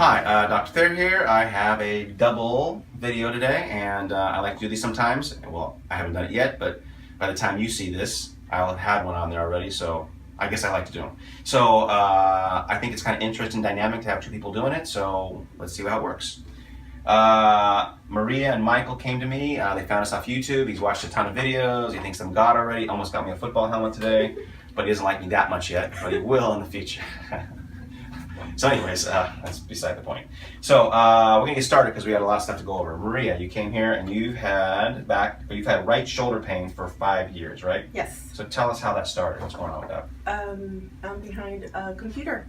Hi, Dr. Thayer here. I have a double video today, and I like to do these sometimes. Well, I haven't done it yet, but by the time you see this, I'll have had one on there already, so I guess I like to do them. So I think it's kind of interesting dynamic to have two people doing it, so let's see how it works. Maria and Michael came to me. They found us off YouTube. He's watched a ton of videos. He thinks I'm God already. Almost got me a football helmet today, but he doesn't like me that much yet, but he will in the future. So anyways, that's beside the point. So we're gonna get started because we got a lot of stuff to go over. Maria, you came here and you've had right shoulder pain for 5 years, right? Yes. So tell us how that started. What's going on with that? I'm behind a computer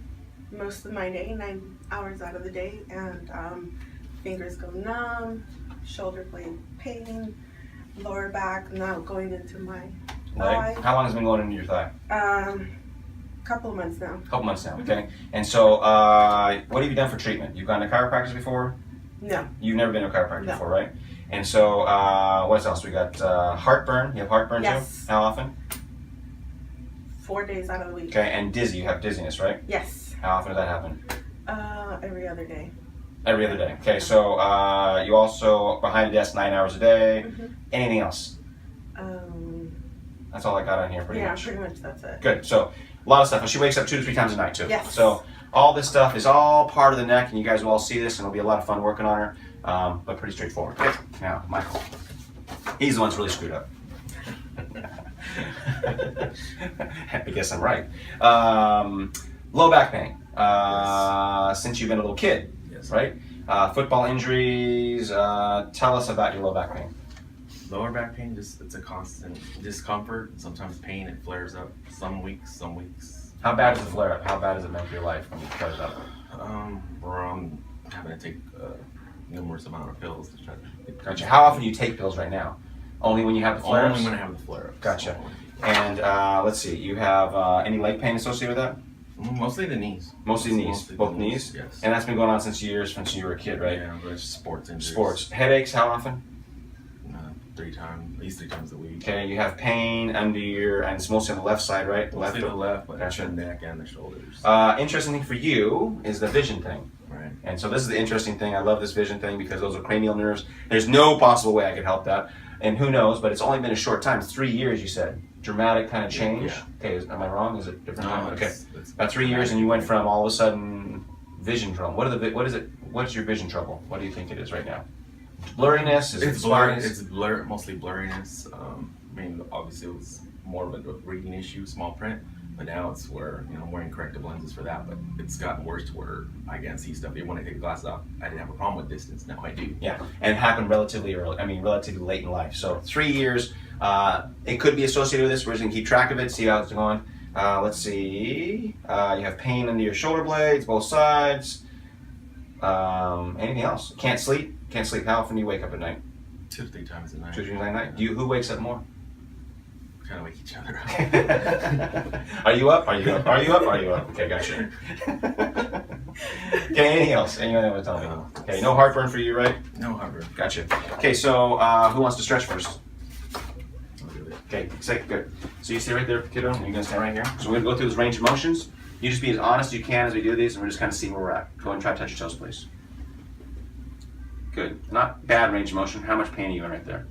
most of my day, 9 hours out of the day, and fingers go numb, shoulder blade pain, lower back, now going into my thigh. How long has it been going into your thigh? Couple of months now. Couple months now, okay. And so what have you done for treatment? You've gone to chiropractors before? No. You've never been to a chiropractor No. before, right? And so what else? We got heartburn. You have heartburn Yes. too? How often? 4 days out of the week. Okay, and dizzy. You have dizziness, right? Yes. How often does that happen? Every other day. Every other day. Okay, so you also behind the desk 9 hours a day. Mm-hmm. Anything else? That's all I got on here pretty much. Yeah, pretty much that's it. Good. So a lot of stuff. And she wakes up 2 to 3 times a night too. Yes. So all this stuff is all part of the neck, and you guys will all see this, and it'll be a lot of fun working on her. But pretty straightforward. Okay. Now, Michael. He's the one that's really screwed up. I guess I'm right. Low back pain. Since you've been a little kid. Yes. Right? Football injuries. Tell us about your low back pain. Lower back pain, it's a constant discomfort. Sometimes pain, it flares up. Some weeks. How bad is the flare up? How bad does it make your life when it flares up? Where I'm having to take numerous amount of pills to try to. Gotcha. How often do you take pills right now? Only when you have the flare-ups? Only when I have the flare ups. Gotcha. And let's see, you have any leg pain associated with that? Mostly the knees. Mostly knees, Mostly both the knees? Yes. And that's been going on since you were a kid, right? Yeah, but it's sports injuries. Sports. Headaches, how often? At least 3 times a week. Okay, you have pain under and it's mostly on the left side, right? Mostly the left, but Gotcha. the neck and the shoulders. Interesting thing for you is the vision thing. Right. And so this is the interesting thing. I love this vision thing because those are cranial nerves. There's no possible way I could help that. And who knows, but it's only been a short time. 3 years, you said. Dramatic kind of change. Yeah. Okay, am I wrong? Is it different? No, time? Okay. it's About 3 years, and you went from all of a sudden vision trouble. What's your vision trouble? What do you think it is right now? Blurriness? Is It's it blurry. blurriness? It's mostly blurriness. I mean, obviously it was more of a reading issue, small print, but now it's where I'm wearing corrective lenses for that. But it's gotten worse to where I can't see stuff. Even when I take the glasses off, I didn't have a problem with distance. Now I do. Yeah, and it happened relatively early. I mean, relatively late in life. So 3 years. It could be associated with this. We're just gonna keep track of it, see how it's going. Let's see. You have pain under your shoulder blades, both sides. Anything else? Can't sleep. Can't sleep. How often do you wake up at night? 2 to 3 times a night. 2 to 3 times a night. Who wakes up more? Kind of wake each other up. Are you up? Are you up? Are you up? Are you up? Okay, gotcha. Okay, anything else? Anything you want to tell me? Okay, no heartburn for you, right? No heartburn. Gotcha. Okay, so who wants to stretch first? I'll do it. Okay, good. So you stay right there, kiddo, and you're gonna stay right here. So we're gonna go through this range of motions. You just be as honest as you can as we do these, and we're just kind of see where we're at. Go ahead and try to touch your toes, please. Good. Not bad range of motion. How much pain are you in right there?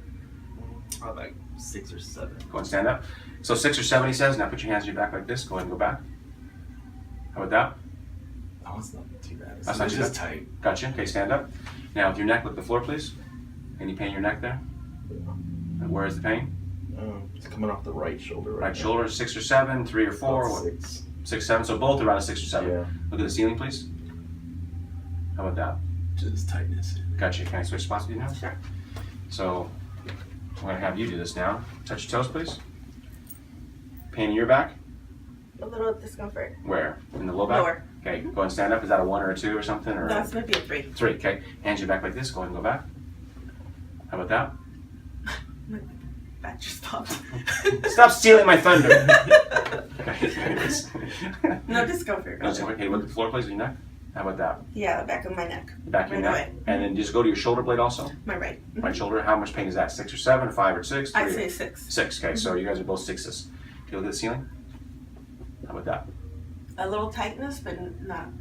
Probably like 6 or 7. Go ahead and stand up. So 6 or 7, he says. Now put your hands on your back like this. Go ahead and go back. How about that? That one's not too bad. That's not It's too just bad. tight. Gotcha. Okay, stand up. Now with your neck, look at the floor, please. Any pain in your neck there? And where is the pain? It's coming off the right shoulder. Right shoulder, 6 or 7, 3 or 4. About What? 6. 6, 7. So both around a 6 or 7. Yeah. Look at the ceiling, please. How about that? Just tightness. Gotcha. Can I switch spots with you now? Sure. So I'm going to have you do this now. Touch your toes, please. Pain in your back? A little discomfort. Where? In the low back? Lower. Okay, go ahead and stand up. Is that a 1 or a 2 or something? Or That's maybe a 3. 3, okay. Hands your back like this. Go ahead and go back. How about that? My back just stopped. Stop stealing my thunder. Okay, anyways. No discomfort. No, so, okay, look at the floor, please, with your neck. How about that? Yeah, the back of my neck. The back of your Right neck. away. And then just go to your shoulder blade also. My right. Right shoulder. How much pain is that? 6 or 7, 5 or 6? I'd 3 say or 6. 6, okay. So you guys are both 6s. Okay, look at the ceiling. How about that? A little tightness, but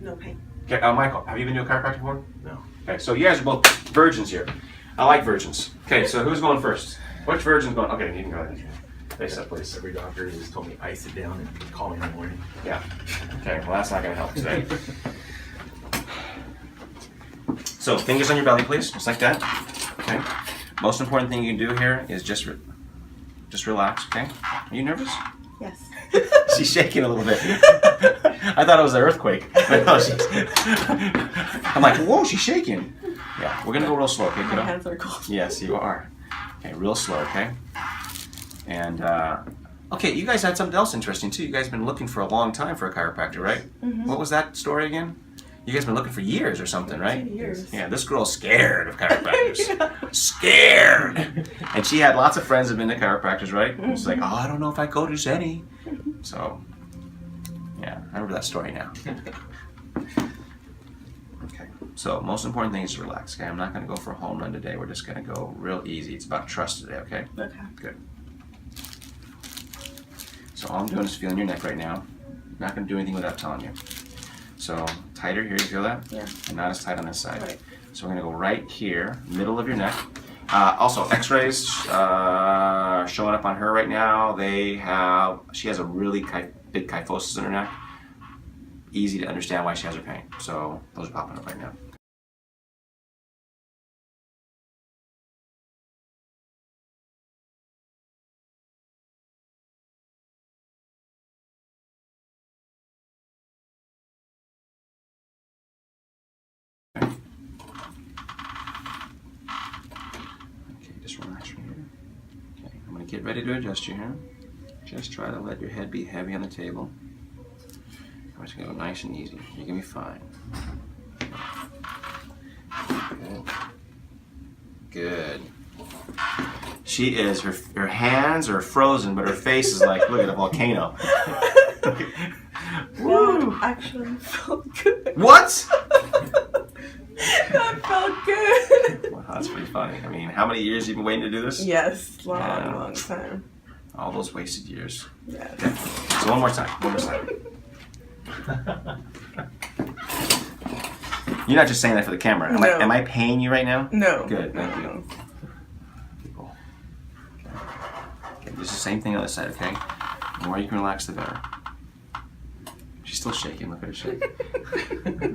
no pain. Okay, Michael, have you been to a chiropractor before? No. Okay, so you guys are both virgins here. I like virgins. Okay, so who's going first? Which virgin's going? Okay, you can go ahead. Face up, please. Every doctor just told me ice it down and call me in the morning. Yeah. Okay, well that's not going to help today. So fingers on your belly, please, just like that. Okay. Most important thing you can do here is just relax. Okay. Are you nervous? Yes. She's shaking a little bit. I thought it was an earthquake. But no, I'm like, whoa, she's shaking. Yeah, we're gonna go real slow, okay, My kiddo? hands are cold. Yes, you are. Okay, real slow, okay? And, okay, you guys had something else interesting too. You guys have been looking for a long time for a chiropractor, right? Mm-hmm. What was that story again? You guys have been looking for years or something, right? 2 years. Yeah, this girl's scared of chiropractors. Yeah. Scared! And she had lots of friends that have been to chiropractors, right? Mm-hmm. She's like, oh, I don't know if I go to any. So, yeah, I remember that story now. Okay, so most important thing is to relax, okay? I'm not going to go for a home run today. We're just going to go real easy. It's about trust today, okay? Okay. Good. So all I'm doing is feeling your neck right now. I'm not going to do anything without telling you. So tighter here, you feel that? Yeah. And not as tight on this side. Right. So we're going to go right here, middle of your neck. Also, x-rays showing up on her right now. She has a really big kyphosis in her neck. Easy to understand why she has her pain. So those are popping up right now. Okay, just relax from here. Okay, I'm going to get ready to adjust you here. Just try to let your head be heavy on the table. I'm just going to go nice and easy. You're going to be fine. Good. Good. She is, her hands are frozen, but her face is like, look at a volcano. Woo! That actually felt good. What? That felt good. Well, that's pretty funny. I mean, how many years have you been waiting to do this? Yes, long time. All those wasted years. Yes. Okay. So one more time. You're not just saying that for the camera. No. Am I paying you right now? No. Good, thank you. People. Okay, just the same thing on the other side, okay? The more you can relax, the better. She's still shaking. Look at her shake. Okay,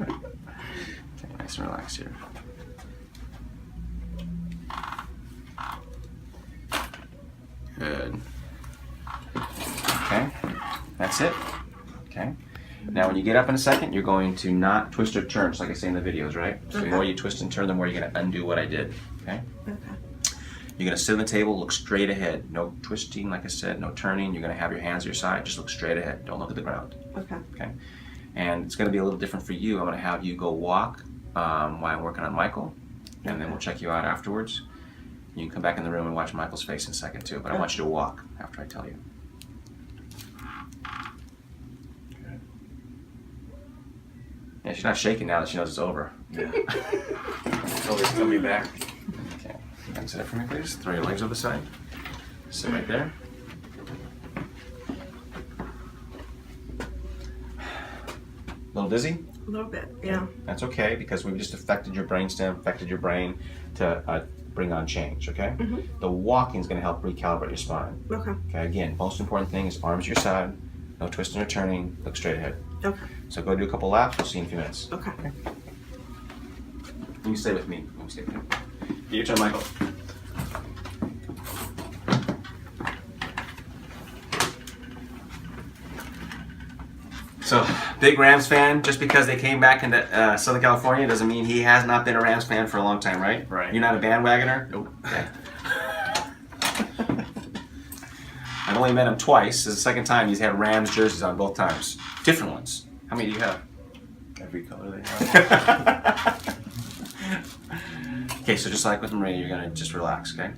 nice and relaxed here. Good. Okay, that's it. Okay. Now when you get up in a second, you're going to not twist or turn, just like I say in the videos, right? So the more you twist and turn, the more you're going to undo what I did. Okay? Okay. You're going to sit on the table, look straight ahead. No twisting, like I said, no turning. You're going to have your hands at your side. Just look straight ahead. Don't look at the ground. Okay. Okay? And it's going to be a little different for you. I'm going to have you go walk while I'm working on Michael, and then we'll check you out afterwards. You can come back in the room and watch Michael's face in a second too, but I want you to walk after I tell you. Yeah, she's not shaking now that she knows it's over. Yeah. Always coming back. Okay, you can sit up for me, please. Throw your legs over the side. Sit right there. A little dizzy? A little bit, yeah. That's okay, because we've just affected your brainstem, affected your brain to bring on change, okay? Mm-hmm. The walking is going to help recalibrate your spine. Okay. Okay, again, most important thing is arms to your side, no twisting or turning, look straight ahead. Okay. So go do a couple laps, we'll see you in a few minutes. Okay. You stay with me. You can stay with me. Your turn, Michael. So, big Rams fan, just because they came back into Southern California doesn't mean he has not been a Rams fan for a long time, right? Right. You're not a bandwagoner? Nope. Okay. I've only met him twice. This is the second time he's had Rams jerseys on both times. Different ones. How many do you have? Every color they have. Okay, so just like with Maria, you're going to just relax, okay?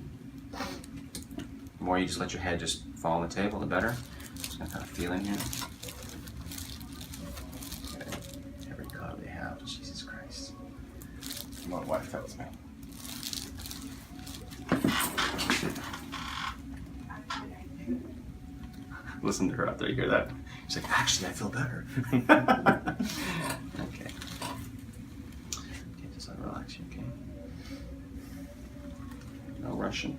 The more you just let your head just fall on the table, the better. Just going to kind of feel in here. Okay. Every color they have. Jesus Christ. My wife tells me. Listen to her out there, you hear that? She's like, actually, I feel better. Okay. No rushing.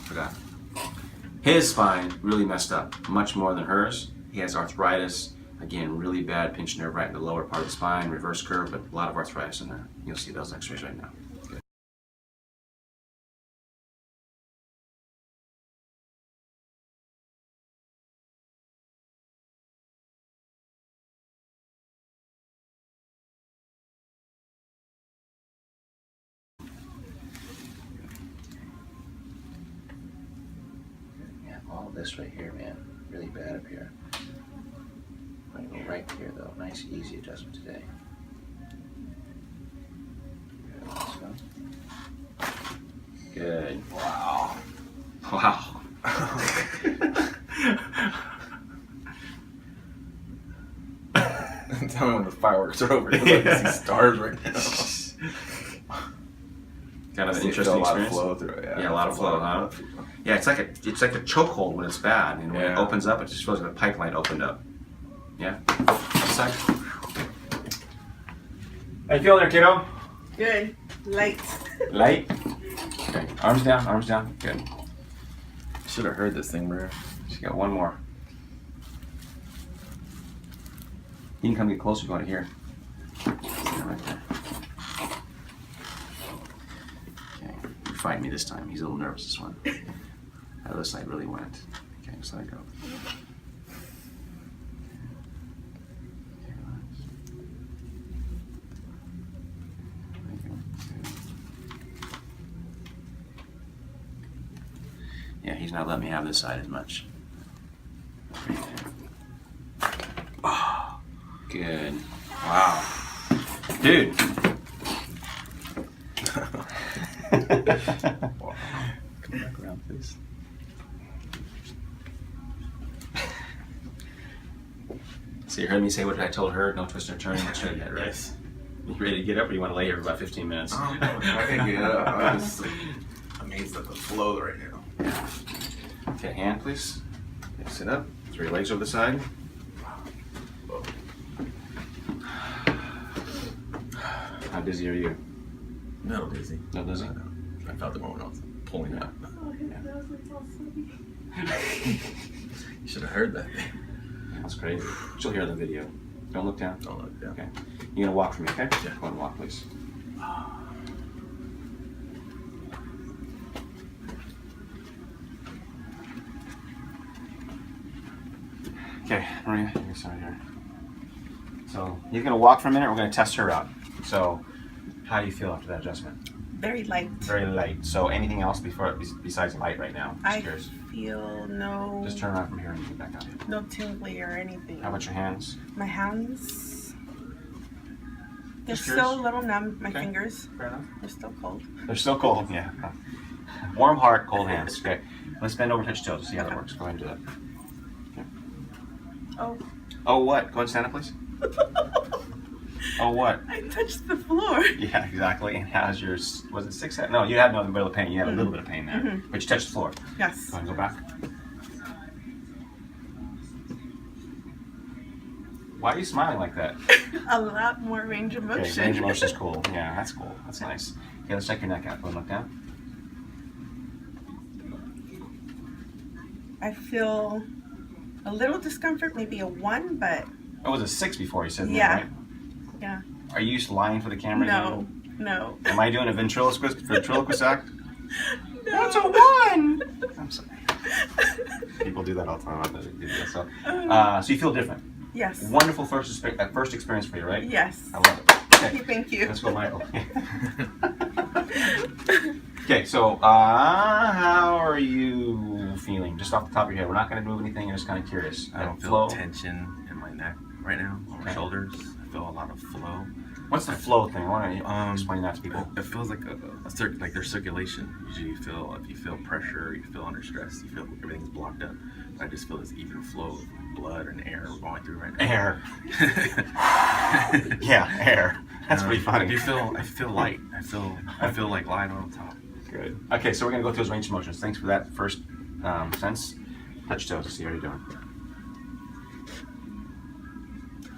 Forgot. His spine really messed up, much more than hers. He has arthritis. Again, really bad pinched nerve right in the lower part of the spine, reverse curve, but a lot of arthritis in there. You'll see those x-rays right now. Good. Yeah, all this right here, man, really bad up here. I'm gonna go right here though. Nice, easy adjustment today. Good, let's go. Good. Wow. Wow. Tell me when the fireworks are over. You'll like see stars right now. Kind of an interesting a lot experience. Of flow through it. Yeah, a lot of flow, huh? Yeah, it's like a chokehold when it's bad, and when it opens up, it just feels like a pipeline opened up. Yeah. Sec. How you feeling there, kiddo? Good. Light. Light. Okay. Arms down. Arms down. Good. Should have heard this thing, bro. She got one more. You can come get closer if you want to hear. Right there. Okay. You fight me this time. He's a little nervous, this one. That other side really went. Okay, just let it go. Yeah, he's not letting me have this side as much. Oh, good. Wow. Dude. Wow. Come back around, please. So you heard me say what I told her, no twist or turning, let's try that, right? Yes. You ready to get up or you want to lay here for about 15 minutes? I can get up. I'm just amazed at the flow right now. Okay, hand please. Okay, sit up. Throw your legs over the side. How dizzy are you? No, dizzy. No dizzy? I felt it when I was pulling up. Oh, his nose is all sweaty. You should have heard that thing. That's great. She'll hear the video. Don't look down. Don't look down. Okay. You're gonna walk for me, okay? Yeah. Go ahead and walk, please. Okay, Maria, you can start here. So you're gonna walk for a minute. We're gonna test her out. So, how do you feel after that adjustment? Very light. Very light. So anything else besides light right now? Just I curious. feel no. Just turn around from here and get back out. No tingly or anything. How about your hands? My hands? They're Just still a curious. little numb. My Okay. fingers, Fair enough. they're still cold. They're still cold. Yeah. Warm heart, cold hands. Okay. Let's bend over, touch toes. See how that works. Go ahead and do that. Oh. Oh, what? Go ahead and stand up, please. Oh, what? I touched the floor. Yeah, exactly. And how's yours? Was it 6? No, you had no little pain. You had a little bit of pain there, but you touched the floor. Yes. Go ahead and go back. Why are you smiling like that? A lot more range of motion. Okay, range of motion is cool. Yeah, that's cool. That's nice. Okay, let's check your neck out. Go and look down. I feel a little discomfort, maybe a 1, but It was a 6 before you said that, Yeah. right? yeah. Are you just lying for the camera? No, again? no. Am I doing a ventriloquist act? No. That's a 1! I'm sorry. People do that all the time. So you feel different. Yes. Wonderful first experience for you, right? Yes. I love it. Okay, Thank you. let's go, Michael. Okay, so how are you feeling? Just off the top of your head. We're not going to move anything. You're just kind of curious. I don't Flow? feel tension in my neck right now, on my shoulders. I feel a lot of flow. What's the flow thing? I want to explain that to people. It feels like like there's circulation. Usually, if you feel pressure, you feel under stress, you feel everything's blocked up. I just feel this even flow of blood and air going through right now. Air. Yeah, air. That's pretty funny. I feel light. I feel like light on top. Good. Okay, so we're gonna go through those range of motions. Thanks for that first sense. Touch toes to see how you're doing.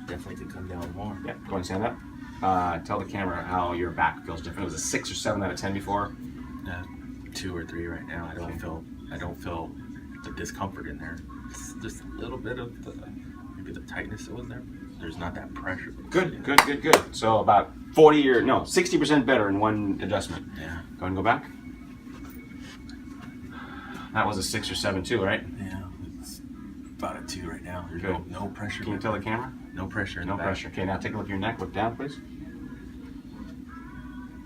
Definitely could come down more. Yeah, go ahead and stand up. Tell the camera how your back feels different. It was a 6 or 7 out of 10 before. 2 or 3 right now. I don't feel the discomfort in there. It's just a little bit of maybe the tightness that was there. There's not that pressure. Good. So about 60% better in one adjustment. Yeah. Go ahead and go back. That was a 6 or 7 too, right? Yeah. It's about a 2 right now. There's Good. no pressure. Can you tell the camera? No pressure in No the back. pressure. Okay, now take a look at your neck. Look down, please.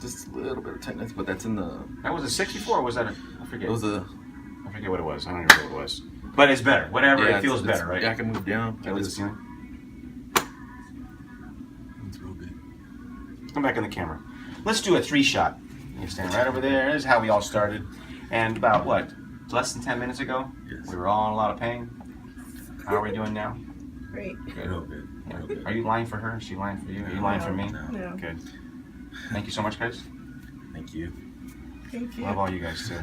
Just a little bit of tightness, but that's in the. That was a 64 or was that I forget. It was a. I forget what it was. I don't even know what it was. But it's better. Whatever, it feels better, right? Yeah, I can move down. Can I look at the ceiling? It's real good. Come back in the camera. Let's do a 3-shot. You stand right over there. This is how we all started. And about what? Less than 10 minutes ago? Yes. We were all in a lot of pain. How are we doing now? Great. Good. Real good. Yeah. Real good. Are you lying for her? Is she lying for you? Are you lying for me? No. Good. Thank you so much, guys. Thank you. Thank you. Love all you guys too.